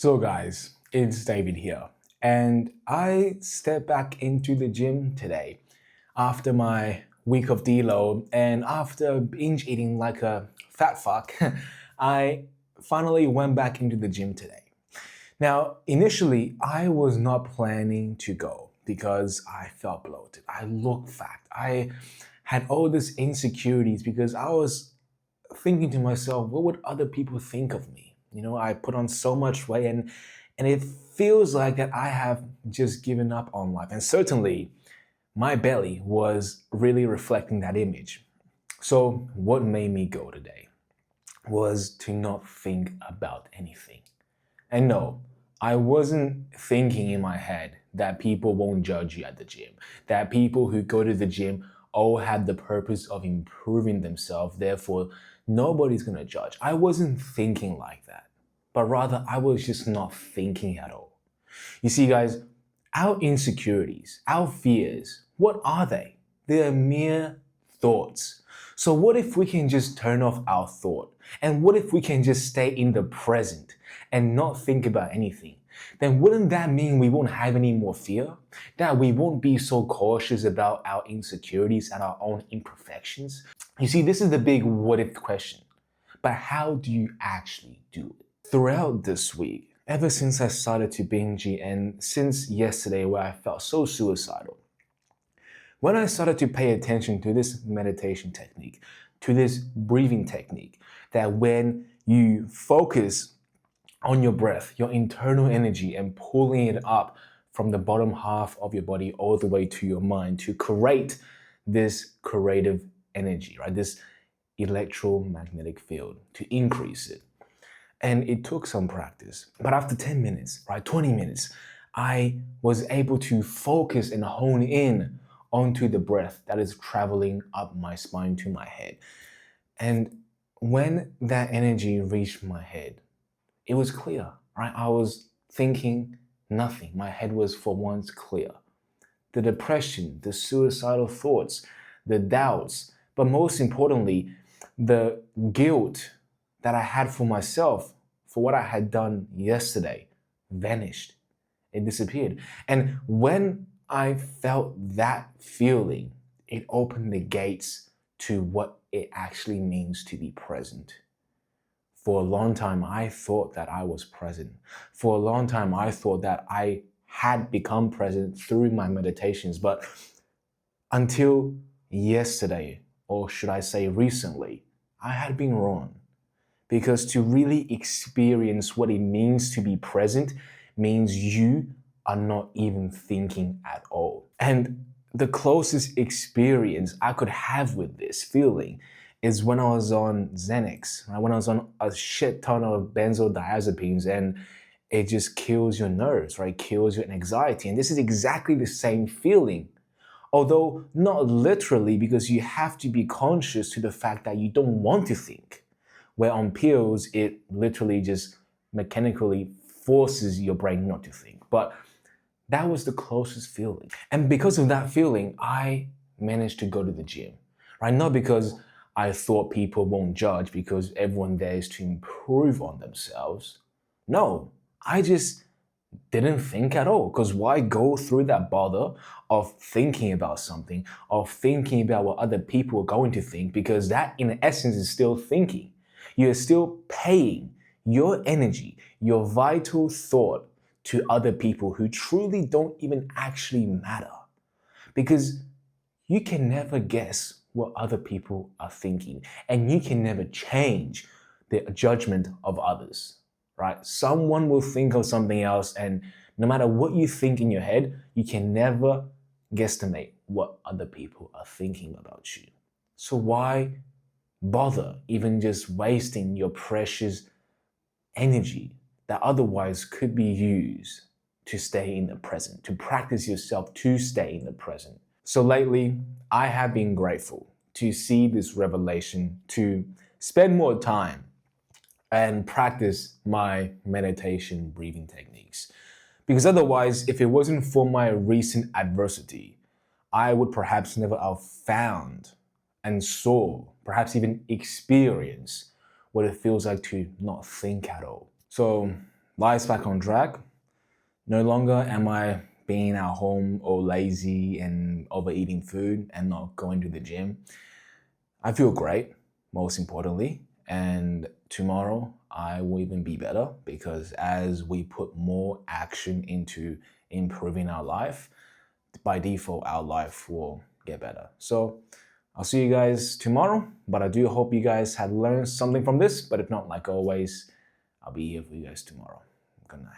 So guys, it's David here, and I stepped back into the gym today after my week of deload and after binge eating like a fat fuck. I finally went back into the gym today. Now, initially, I was not planning to go because I felt bloated. I looked fat. I had all these insecurities because I was thinking to myself, what would other people think of me? I put on so much weight and it feels like that I have just given up on life. And certainly my belly was really reflecting that image. So what made me go today was to not think about anything. And no, I wasn't thinking in my head that people won't judge you at the gym, that people who go to the gym all have the purpose of improving themselves, therefore, nobody's gonna judge. I wasn't thinking like that, but rather I was just not thinking at all. You see, guys, our insecurities, our fears, what are they? They are mere thoughts. So, what if we can just turn off our thought? And what if we can just stay in the present and not think about anything? Then wouldn't that mean we won't have any more fear? That we won't be so cautious about our insecurities and our own imperfections? You see, this is the big what if question. But how do you actually do it? Throughout this week, ever since I started to binge eat and since yesterday where I felt so suicidal, when I started to pay attention to this meditation technique, to this breathing technique, that when you focus on your breath, your internal energy, and pulling it up from the bottom half of your body all the way to your mind to create this creative energy, right? This electromagnetic field, to increase it. And it took some practice. But after 10 minutes, right, 20 minutes, I was able to focus and hone in onto the breath that is traveling up my spine to my head. And when that energy reached my head, it was clear, right? I was thinking nothing. My head was for once clear. The depression, the suicidal thoughts, the doubts, but most importantly, the guilt that I had for myself for what I had done yesterday vanished. It disappeared. And when I felt that feeling, it opened the gates to what it actually means to be present. For a long time, I thought that I was present. For a long time, I thought that I had become present through my meditations. But until yesterday, or should I say recently, I had been wrong. Because to really experience what it means to be present means you are not even thinking at all. And the closest experience I could have with this feeling is when I was on Xanax, right? When I was on a shit ton of benzodiazepines and it just kills your nerves, right? Kills your anxiety. And this is exactly the same feeling. Although not literally, because you have to be conscious to the fact that you don't want to think. Where on pills, it literally just mechanically forces your brain not to think. But that was the closest feeling. And because of that feeling, I managed to go to the gym, right? Not because I thought people won't judge because everyone there is to improve on themselves. No, I just didn't think at all. Because why go through that bother of thinking about something, of thinking about what other people are going to think? Because that, in essence, is still thinking. You're still paying your energy, your vital thought to other people who truly don't even actually matter. Because you can never guess what other people are thinking, and you can never change the judgment of others, right? Someone will think of something else, and no matter what you think in your head, you can never guesstimate what other people are thinking about you. So why bother even just wasting your precious energy that otherwise could be used to stay in the present, to practice yourself to stay in the present? So lately, I have been grateful to see this revelation, to spend more time and practice my meditation breathing techniques. Because otherwise, if it wasn't for my recent adversity, I would perhaps never have found and saw, perhaps even experience what it feels like to not think at all. So life's back on track. No longer am I being at home or lazy and overeating food and not going to the gym. I feel great, most importantly. And tomorrow I will even be better because as we put more action into improving our life, by default, our life will get better. So I'll see you guys tomorrow, but I do hope you guys had learned something from this. But if not, like always, I'll be here for you guys tomorrow. Good night.